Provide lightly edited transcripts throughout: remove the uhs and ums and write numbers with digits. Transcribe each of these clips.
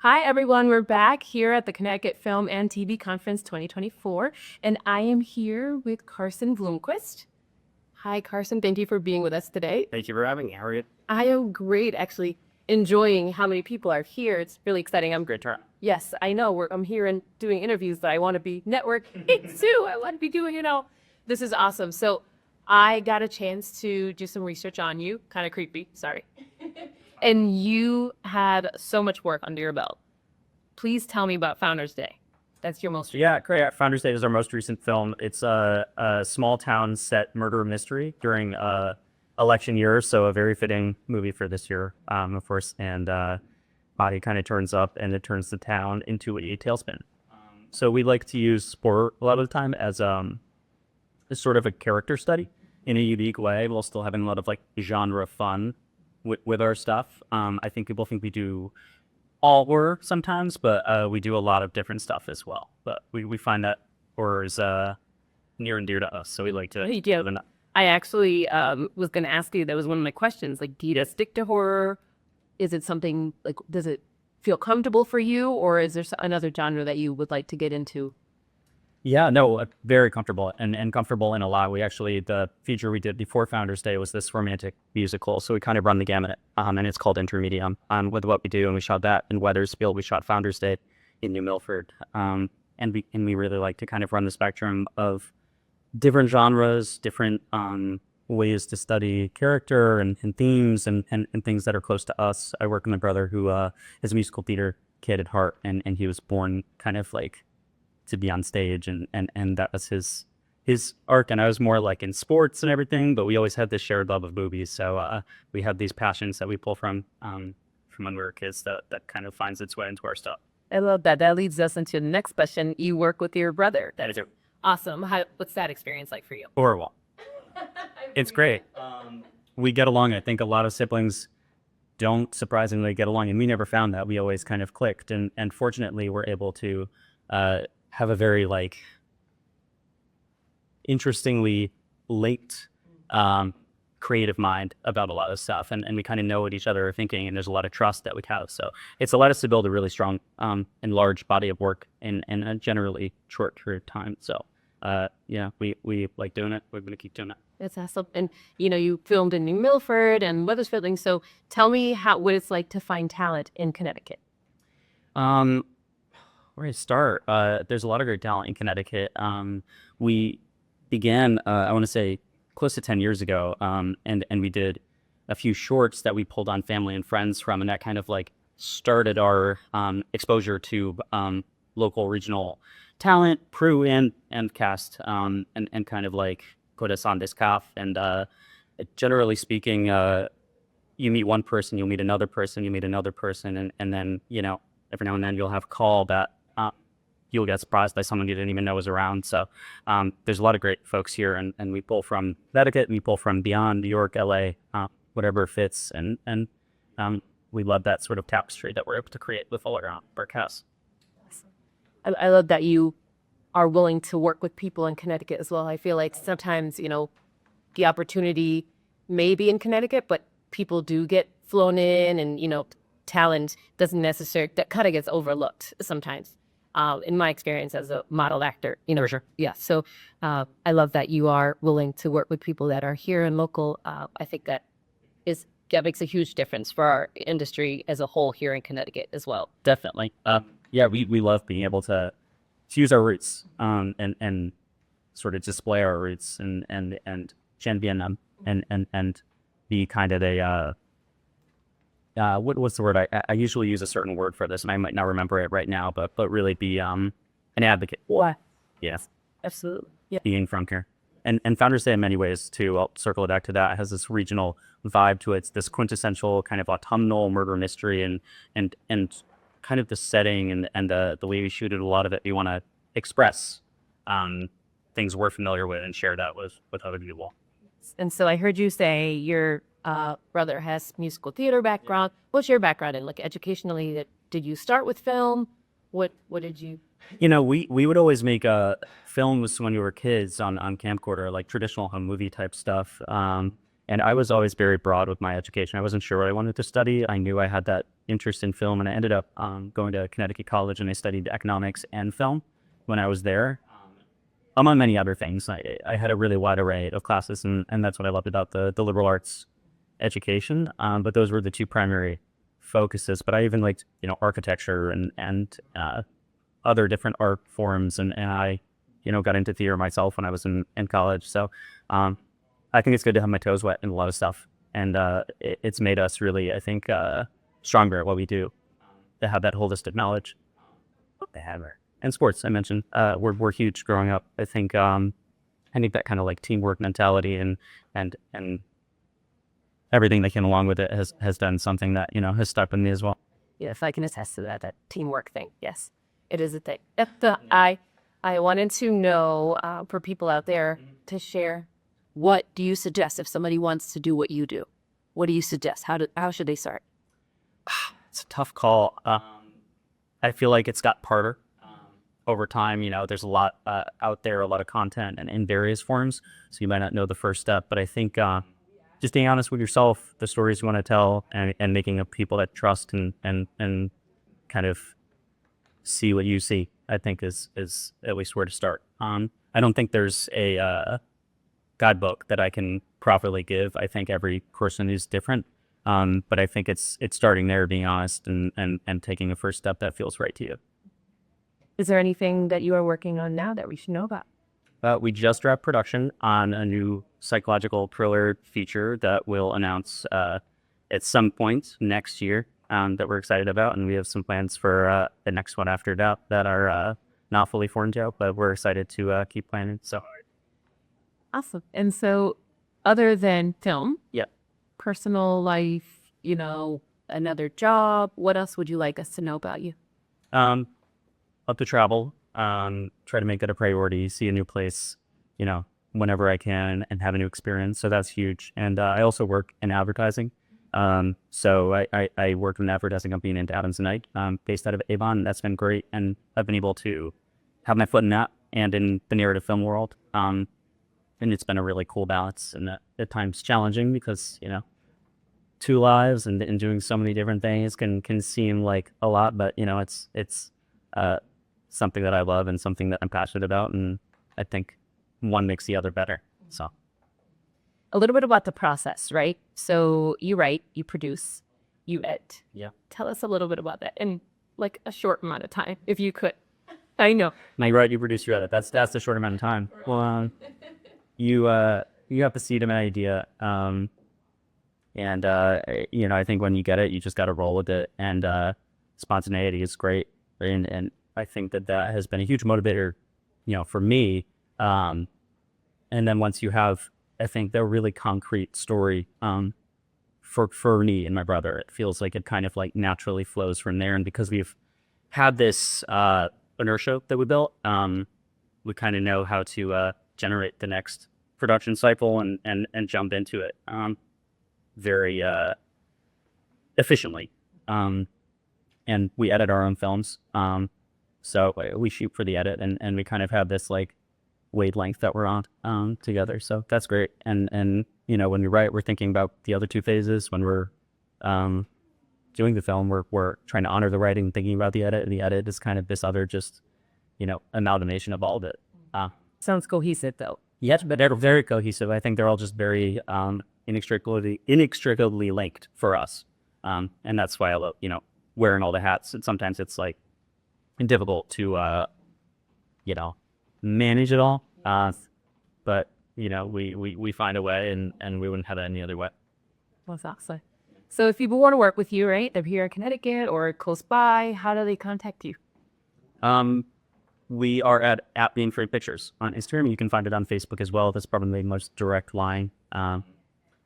Hi, everyone. We're back here at the Connecticut Film and TV Conference 2024, and I am here with Carson Bloomquist. Hi, Carson. Thank you for being with us today. Thank you for having me. How are you? I am great, actually, enjoying how many people are here. It's really exciting. I'm Great turn. Yes, I know. I'm here and doing interviews, but I want to be networking too. I want to be doing, this is awesome. So I got a chance to do some research on you. Kind of creepy. Sorry. And you had so much work under your belt. Please tell me about Founders Day. That's your most recent. Yeah, great. Founders Day is our most recent film. It's a small town set murder mystery during election year, so a very fitting movie for this year, of course. And body kind of turns up, and it turns the town into a tailspin. So we like to use sport a lot of the time as sort of a character study in a unique way, while still having a lot of like genre fun with our stuff. I think people think we do all horror sometimes, but we do a lot of different stuff as well. But we find that horror is near and dear to us, so we like to. Yeah. I actually was going to ask you, that was one of my questions, like, do you stick to horror? Is it something, like, does it feel comfortable for you, or is there another genre that you would like to get into? Yeah, no, very comfortable and comfortable in a lot. We actually, the feature we did before Founders Day was this romantic musical. So we kind of run the gamut, and it's called Intermedium with what we do. And we shot that in Wethersfield. We shot Founders Day in New Milford. And we really like to kind of run the spectrum of different genres, different ways to study character and themes and things that are close to us. I work with my brother who is a musical theater kid at heart, and he was born kind of like to be on stage, and that was his arc, and I was more like in sports and everything, but we always had this shared love of movies, so we have these passions that we pull from when we were kids that kind of finds its way into our stuff. I love that. That leads us into the next question. You work with your brother. That is it. Awesome. What's that experience like for you? Horrible. It's great. We get along. I think a lot of siblings don't surprisingly get along, and we never found that. We always kind of clicked, and fortunately we're able to have a very like interestingly linked creative mind about a lot of stuff, and we kind of know what each other are thinking, and there's a lot of trust that we have. So it's allowed us to build a really strong and large body of work in a generally short period of time. So yeah, we like doing it. We're going to keep doing it. That's awesome. And you filmed in New Milford and Wethersfield, so tell me what it's like to find talent in Connecticut. Where to start? There's a lot of great talent in Connecticut. We began, I want to say, close to 10 years ago, and we did a few shorts that we pulled on family and friends from, and that kind of like started our exposure to local regional talent, crew, and cast, and kind of like put us on this path. And generally speaking, you meet one person, you'll meet another person, you meet another person, and then every now and then you'll have a call that you'll get surprised by someone you didn't even know was around. So there's a lot of great folks here, and we pull from Connecticut, and we pull from beyond New York, LA, whatever fits, and we love that sort of tapestry that we're able to create with all our cast. I love that you are willing to work with people in Connecticut as well. I feel like sometimes, the opportunity may be in Connecticut, but people do get flown in, and, talent doesn't necessarily, that kind of gets overlooked sometimes. In my experience as a model actor, For sure. Yeah. So I love that you are willing to work with people that are here and local. I think that makes a huge difference for our industry as a whole here in Connecticut as well. Definitely. Yeah, we love being able to use our roots and sort of display our roots and champion them and be kind of a what's the word? I usually use a certain word for this, and I might not remember it right now, but really be an advocate. Why? Yes. Absolutely. Yeah. Being from here. And Founders Day in many ways too, I'll circle it back to that, has this regional vibe to it. It's this quintessential kind of autumnal murder mystery, and kind of the setting and the way we shoot it, a lot of it, we want to express things we're familiar with and share that with other people. And so I heard you say your brother has musical theater background. What's your background in, like, educationally? Did you start with film? What did you? We would always make films when we were kids on camcorder, like traditional home movie type stuff. And And I was always very broad with my education. I wasn't sure what I wanted to study. I knew I had that interest in film, and I ended up going to Connecticut College, and I studied economics and film when I was there. Among many other things, I had a really wide array of classes, and that's what I loved about the liberal arts education. But those were the two primary focuses. But I even liked, architecture and other different art forms, and I, got into theater myself when I was in college. So I think it's good to have my toes wet in a lot of stuff, and it's made us really, I think, stronger at what we do, to have that holistic knowledge. And sports, I mentioned, we're huge growing up. I think that kind of like teamwork mentality and everything that came along with it has done something that, has stuck with me as well. Yes, I can attest to that teamwork thing. Yes, it is a thing. I wanted to know, for people out there to share, what do you suggest if somebody wants to do what you do? What do you suggest? How should they start? It's a tough call. I feel like it's got harder over time. There's a lot out there, a lot of content and in various forms, so you might not know the first step. But I think just being honest with yourself, the stories you want to tell, and making a people that trust and kind of see what you see, I think is at least where to start. I don't think there's a guidebook that I can properly give. I think every person is different, but I think it's starting there, being honest, and taking a first step that feels right to you. Is there anything that you are working on now that we should know about? We just wrapped production on a new psychological thriller feature that we'll announce at some point next year, that we're excited about, and we have some plans for the next one after that are not fully formed yet, but we're excited to keep planning. So Awesome. And so, other than film, yeah, personal life, another job, what else would you like us to know about you? Love to travel, try to make that a priority, see a new place, whenever I can, and have a new experience. So that's huge. And I also work in advertising. So I work in an advertising company named Adams & Knight, based out of Avon. That's been great. And I've been able to have my foot in that and in the narrative film world. And it's been a really cool balance, and at times challenging, because, two lives and doing so many different things can seem like a lot, but, it's something that I love and something that I'm passionate about. And I think one makes the other better. So A little bit about the process, right? So you write, you produce, you edit. yeah. Tell us a little bit about that in like a short amount of time, if you could. I know. Now you write, you produce, you edit. That's the short amount of time. Well, you have to seed an idea, and I think when you get it, you just got to roll with it. And spontaneity is great, and I think that has been a huge motivator, for me. And then once you have, I think, the really concrete story, for me and my brother, it feels like it kind of like naturally flows from there. And because we've had this inertia that we built, we kind of know how to generate the next production cycle and jump into it very efficiently. And we edit our own films, so we shoot for the edit, and we kind of have this like wavelength that we're on together. So that's great. And when we write, we're thinking about the other two phases. When we're doing the film, we're trying to honor the writing and thinking about the edit, and the edit is kind of this other just amalgamation of all of it. Sounds cohesive, though. Yes, but they're very cohesive. I think they're all just very inextricably linked for us, and that's why I love wearing all the hats. And sometimes it's like difficult to manage it all, but we find a way, and we wouldn't have it any other way. That's awesome. So if people want to work with you, right, they're here in Connecticut or close by, how do they contact you? We are at Being Free Pictures on Instagram. You can find it on Facebook as well. That's probably the most direct line.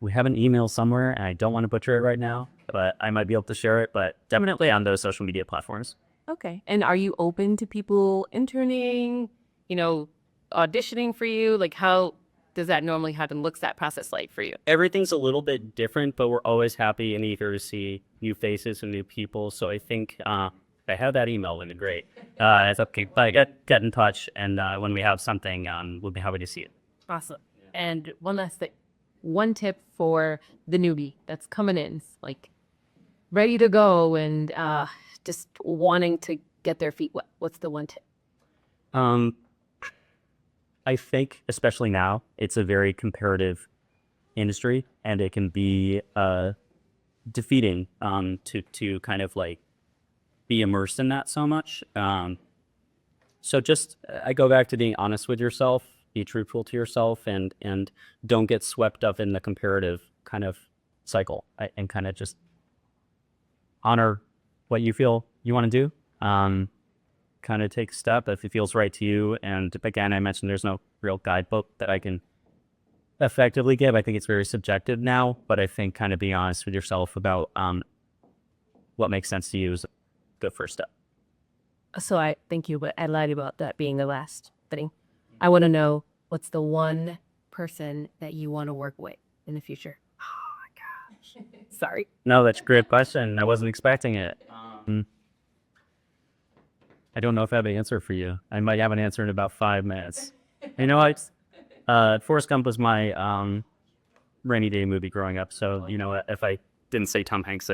We have an email somewhere, and I don't want to butcher it right now, but I might be able to share it, but definitely on those social media platforms. Okay. And are you open to people interning, auditioning for you? Like, how does that normally happen? What's that process like for you? Everything's a little bit different, but we're always happy and eager to see new faces and new people. So I think if I have that email, it'd be great. It's okay. But get in touch, and when we have something, we'll be happy to see it. Awesome. And one last thing. one tip for the newbie that's coming in, like ready to go and just wanting to get their feet wet? What's the one tip? I think, especially now, it's a very comparative industry, and it can be defeating to kind of like be immersed in that so much. So just I go back to being honest with yourself, be truthful to yourself, and don't get swept up in the comparative kind of cycle, and kind of just honor what you feel you want to do. Kind of take a step if it feels right to you. And again, I mentioned there's no real guidebook that I can effectively give. I think it's very subjective now, but I think kind of being honest with yourself about what makes sense to you is a good first step. So I thank you, but I lied about that being the last thing. I want to know, what's the one person that you want to work with in the future? Oh my gosh. Sorry. No, that's a great question. I wasn't expecting it. I don't know if I have an answer for you. I might have an answer in about 5 minutes. You know what? Forrest Gump was my rainy day movie growing up. So, you know, if I didn't say Tom Hanks,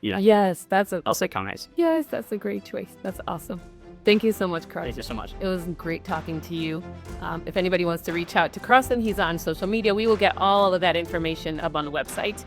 Yes, I'll say Tom Hanks. yes, that's a great choice. That's awesome. Thank you so much, Carson. Thank you so much. It was great talking to you. If anybody wants to reach out to Carson, he's on social media. We will get all of that information up on the website.